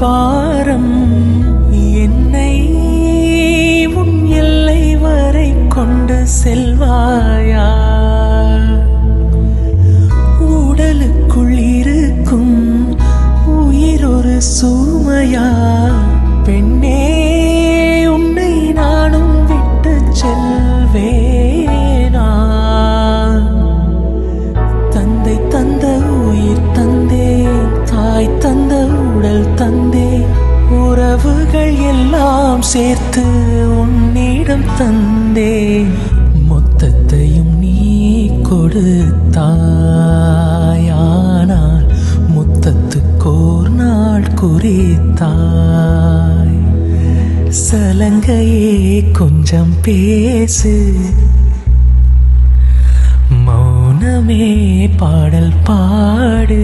பாரம் என்னை உன் எல்லை வரை கொண்டு செல்வாயா? உடலுக்குள் இருக்கும் உயிர் ஒரு சுமையா? பெண்ணே, உன்னை நானும் விட்டு செல்வேனா? தந்தை தந்த உயிர் தந்தே, தாய் தந்த உடல் தந்தே, உறவுகள் எல்லாம் சேர்த்து உன்னிடம் தந்தே. மொத்தத்தையும் நீ கொடுத்தாயானால் முத்தத்துக்கோர் நாள் குறித்தாய். சலங்கையே கொஞ்சம் பேசு, மௌனமே பாடல் பாடு.